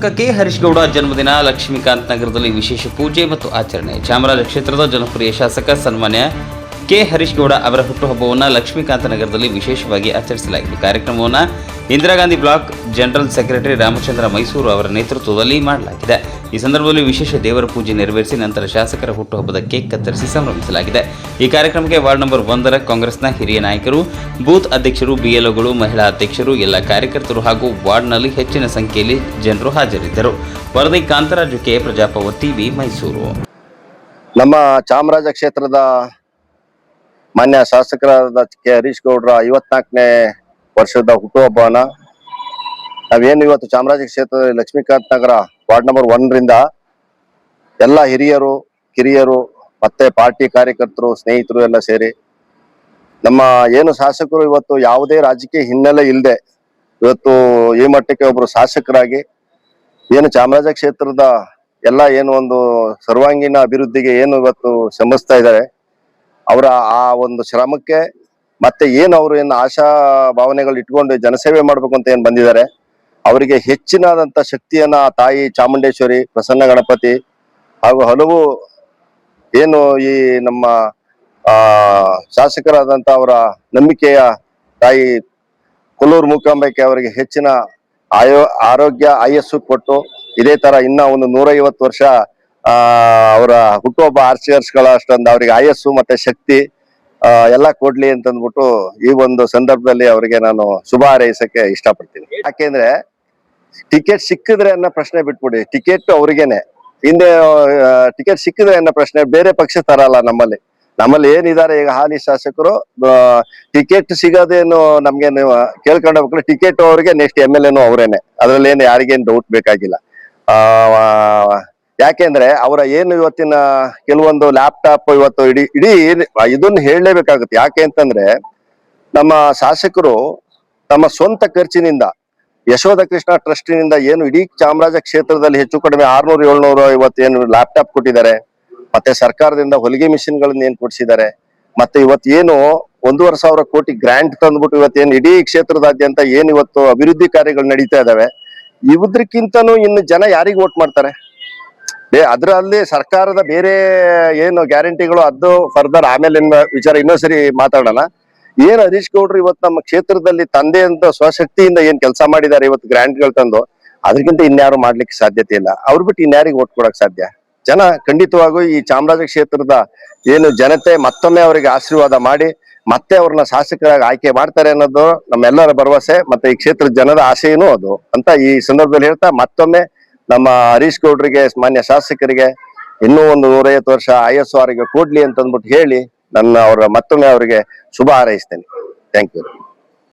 ಶಾಸಕ ಕೆ ಹರೀಶ್ ಗೌಡ ಜನ್ಮದಿನ ಲಕ್ಷ್ಮೀಕಾಂತ್ ನಗರದಲ್ಲಿ ವಿಶೇಷ ಪೂಜೆ ಮತ್ತು ಆಚರಣೆ. ಚಾಮರಾಜ ಕ್ಷೇತ್ರದ ಜನಪ್ರಿಯ ಶಾಸಕ ಸನ್ಮಾನ್ಯ ಕೆ ಹರೀಶ್ ಗೌಡ ಅವರ ಹುಟ್ಟುಹಬ್ಬವನ್ನು ಲಕ್ಷ್ಮೀಕಾಂತ ನಗರದಲ್ಲಿ ವಿಶೇಷವಾಗಿ ಆಚರಿಸಲಾಗಿದೆ. ಕಾರ್ಯಕ್ರಮವನ್ನು Indira Gandhi block general secretary Ramachandra Mysuru ಅವರ ನೇತೃತ್ವದಲ್ಲಿ ಮಾಡಲಾಗಿದೆ. ಈ ಸಂದರ್ಭದಲ್ಲಿ ವಿಶೇಷ ದೇವರ ಪೂಜೆ ನೆರವೇರಿಸಿ ನಂತರ ಶಾಸಕರ ಹುಟ್ಟುಹಬ್ಬದ ಕೇಕ್ ಕತ್ತರಿಸಿ ಸಂಭ್ರಮಿಸಲಾಗಿದೆ. ಈ ಕಾರ್ಯಕ್ರಮಕ್ಕೆ ವಾರ್ಡ್ ನಂಬರ್ 1ರ ಕಾಂಗ್ರೆಸ್ನ ಹಿರಿಯ ನಾಯಕರು, ಬೂತ್ ಅಧ್ಯಕ್ಷರು, ಬಿಎಲ್ಒಗಳು, ಮಹಿಳಾ ಅಧ್ಯಕ್ಷರು, ಎಲ್ಲ ಕಾರ್ಯಕರ್ತರು ಹಾಗೂ ವಾರ್ಡ್ನಲ್ಲಿ ಹೆಚ್ಚಿನ ಸಂಖ್ಯೆಯಲ್ಲಿ ಜನರು ಹಾಜರಿದ್ದರು. ವರದಿ ಕಾಂತರಾಜು ಕೆ, ಪ್ರಜಾಪವರ್ ಟಿವಿ, ಮೈಸೂರು. ನಮ್ಮ ಚಾಮರಾಜ ಕ್ಷೇತ್ರದ ಮಾನ್ಯ ಶಾಸಕರಾದ ಕೆ ಹರೀಶ್ ಗೌಡ್ರ 54ನೇ ವರ್ಷದ ಹುಟ್ಟುಹಬ್ಬವನ್ನ ನಾವೇನು ಇವತ್ತು ಚಾಮರಾಜ ಕ್ಷೇತ್ರದ ಲಕ್ಷ್ಮೀಕಾಂತ್ ನಗರ ವಾರ್ಡ್ ನಂಬರ್ 1ರಿಂದ ಎಲ್ಲ ಹಿರಿಯರು, ಕಿರಿಯರು ಮತ್ತೆ ಪಾರ್ಟಿ ಕಾರ್ಯಕರ್ತರು, ಸ್ನೇಹಿತರು ಎಲ್ಲ ಸೇರಿ ನಮ್ಮ ಏನು ಶಾಸಕರು ಇವತ್ತು ಯಾವುದೇ ರಾಜಕೀಯ ಹಿನ್ನೆಲೆ ಇಲ್ಲದೆ ಇವತ್ತು ಈ ಮಟ್ಟಕ್ಕೆ ಒಬ್ರು ಶಾಸಕರಾಗಿ ಏನು ಚಾಮರಾಜ ಕ್ಷೇತ್ರದ ಎಲ್ಲ ಏನು ಒಂದು ಸರ್ವಾಂಗೀಣ ಅಭಿವೃದ್ಧಿಗೆ ಏನು ಇವತ್ತು ಶ್ರಮಿಸ್ತಾ ಇದ್ದಾರೆ, ಅವರ ಆ ಒಂದು ಶ್ರಮಕ್ಕೆ ಮತ್ತೆ ಏನು ಅವರು ಏನು ಆಶಾ ಭಾವನೆಗಳು ಇಟ್ಕೊಂಡು ಜನಸೇವೆ ಮಾಡ್ಬೇಕು ಅಂತ ಏನ್ ಬಂದಿದ್ದಾರೆ, ಅವರಿಗೆ ಹೆಚ್ಚಿನದಂತ ಶಕ್ತಿಯನ್ನ ತಾಯಿ ಚಾಮುಂಡೇಶ್ವರಿ, ಪ್ರಸನ್ನ ಗಣಪತಿ ಹಾಗೂ ಹಲವು ಏನು ಈ ನಮ್ಮ ಶಾಸಕರಾದಂತ ಅವರ ನಂಬಿಕೆಯ ತಾಯಿ ಕೊಲ್ಲೂರು ಮೂಕಾಂಬಿಕೆ ಅವರಿಗೆ ಹೆಚ್ಚಿನ ಆರೋಗ್ಯ ಆಯಸ್ಸು ಕೊಟ್ಟು ಇದೇ ತರ ಇನ್ನ ಒಂದು 150 ವರ್ಷ ಅವರ ಹುಟ್ಟುಹಬ್ಬ ಆಚರಿಸ್ಕೊಳ್ಳೋಷ್ಟೊಂದು ಅವರಿಗೆ ಆಯಸ್ಸು ಮತ್ತೆ ಶಕ್ತಿ ಎಲ್ಲ ಕೊಡ್ಲಿ ಅಂತಂದ್ಬಿಟ್ಟು ಈ ಒಂದು ಸಂದರ್ಭದಲ್ಲಿ ಅವರಿಗೆ ನಾನು ಶುಭ ಹಾರೈಸಕ್ಕೆ ಇಷ್ಟಪಡ್ತೀನಿ. ಯಾಕೆಂದ್ರೆ ಟಿಕೆಟ್ ಸಿಕ್ಕಿದ್ರೆ ಅನ್ನೋ ಪ್ರಶ್ನೆ ಬಿಟ್ಬಿಡಿ, ಟಿಕೆಟ್ ಅವ್ರಿಗೇನೆ. ಹಿಂದೆ ಟಿಕೆಟ್ ಸಿಕ್ಕಿದ್ರೆ ಅನ್ನೋ ಪ್ರಶ್ನೆ ಬೇರೆ ಪಕ್ಷ ತರಲ್ಲ. ನಮ್ಮಲ್ಲಿ ಏನಿದ್ದಾರೆ ಈಗ ಹಾಲಿ ಶಾಸಕರು, ಟಿಕೆಟ್ ಸಿಗೋದೇನು ನಮ್ಗೆ ಕೇಳ್ಕೊಂಡು ಹೋಗ್ಲಿ, ಟಿಕೆಟ್ ಅವ್ರಿಗೆ ನೆಕ್ಸ್ಟ್ MLA ಅವರೇನೆ, ಅದ್ರಲ್ಲಿ ಏನು ಯಾರಿಗೇನು ಡೌಟ್ ಬೇಕಾಗಿಲ್ಲ. ಯಾಕೆಂದ್ರೆ ಅವರ ಏನು ಇವತ್ತಿನ ಕೆಲವೊಂದು ಲ್ಯಾಪ್ಟಾಪ್ ಇವತ್ತು ಇಡೀ ಇದನ್ನ ಹೇಳಲೇಬೇಕಾಗುತ್ತೆ. ಯಾಕೆ ಅಂತಂದ್ರೆ ನಮ್ಮ ಶಾಸಕರು ತಮ್ಮ ಸ್ವಂತ ಖರ್ಚಿನಿಂದ ಯಶೋಧ ಕೃಷ್ಣ ಟ್ರಸ್ಟಿನಿಂದ ಏನು ಇಡೀ ಚಾಮರಾಜ ಕ್ಷೇತ್ರದಲ್ಲಿ ಹೆಚ್ಚು ಕಡಿಮೆ 600-700 ಇವತ್ತೇನು ಲ್ಯಾಪ್ಟಾಪ್ ಕೊಟ್ಟಿದ್ದಾರೆ. ಮತ್ತೆ ಸರ್ಕಾರದಿಂದ ಹೊಲಿಗೆ ಮಿಷಿನ್ಗಳನ್ನ ಏನ್ ಕೊಡ್ಸಿದ್ದಾರೆ. ಮತ್ತೆ ಇವತ್ತು ಏನು 1,500 ಕೋಟಿ ಗ್ರಾಂಟ್ ತಂದ್ಬಿಟ್ಟು ಇವತ್ತೇನು ಇಡೀ ಕ್ಷೇತ್ರದಾದ್ಯಂತ ಏನ್ ಇವತ್ತು ಅಭಿವೃದ್ಧಿ ಕಾರ್ಯಗಳು ನಡೀತಾ ಇದಾವೆ. ಇವುದಕ್ಕಿಂತನೂ ಇನ್ನು ಜನ ಯಾರಿಗೆ ವೋಟ್ ಮಾಡ್ತಾರೆ? ಅದರಲ್ಲಿ ಸರ್ಕಾರದ ಬೇರೆ ಏನು ಗ್ಯಾರಂಟಿಗಳು ಅದು ಫರ್ದರ್ ಆಮೇಲೆ ವಿಚಾರ ಇನ್ನೊಂದ್ಸರಿ ಮಾತಾಡೋಣ. ಏನ್ ಹರೀಶ್ ಗೌಡ್ರು ಇವತ್ತು ನಮ್ಮ ಕ್ಷೇತ್ರದಲ್ಲಿ ತಂದೆ ಅಂತ ಸ್ವಶಕ್ತಿಯಿಂದ ಏನ್ ಕೆಲಸ ಮಾಡಿದ್ದಾರೆ, ಇವತ್ತು ಗ್ರಾಂಟ್ಗಳು ತಂದು, ಅದಕ್ಕಿಂತ ಇನ್ಯಾರು ಮಾಡ್ಲಿಕ್ಕೆ ಸಾಧ್ಯತೆ ಇಲ್ಲ. ಅವ್ರು ಬಿಟ್ಟು ಇನ್ಯಾರಿಗೆ ಓಟ್ ಕೊಡಕ್ ಸಾಧ್ಯ? ಜನ ಖಂಡಿತವಾಗೂ ಈ ಚಾಮರಾಜ ಕ್ಷೇತ್ರದ ಏನು ಜನತೆ ಮತ್ತೊಮ್ಮೆ ಅವರಿಗೆ ಆಶೀರ್ವಾದ ಮಾಡಿ ಮತ್ತೆ ಅವ್ರನ್ನ ಶಾಸಕರಾಗಿ ಆಯ್ಕೆ ಮಾಡ್ತಾರೆ ಅನ್ನೋದು ನಮ್ಮೆಲ್ಲರ ಭರವಸೆ, ಮತ್ತೆ ಈ ಕ್ಷೇತ್ರದ ಜನದ ಆಶೆಯೂ ಅದು ಅಂತ ಈ ಸಂದರ್ಭದಲ್ಲಿ ಹೇಳ್ತಾ ಮತ್ತೊಮ್ಮೆ ನಮ್ಮ ಹರೀಶ್ ಗೌಡ್ರಿಗೆ, ಮಾನ್ಯ ಶಾಸಕರಿಗೆ ಇನ್ನೂ ಒಂದು 150 ವರ್ಷ ಆಯಸ್ಸು ಆರೋಗ್ಯ ಕೊಡ್ಲಿ ಅಂತ ಅಂದ್ಬಿಟ್ಟು ಹೇಳಿ ಅವರ ಮತ್ತೊಮ್ಮೆ ಅವರಿಗೆ ಶುಭ ಹಾರೈಸ್ತೇನೆ. Thank you.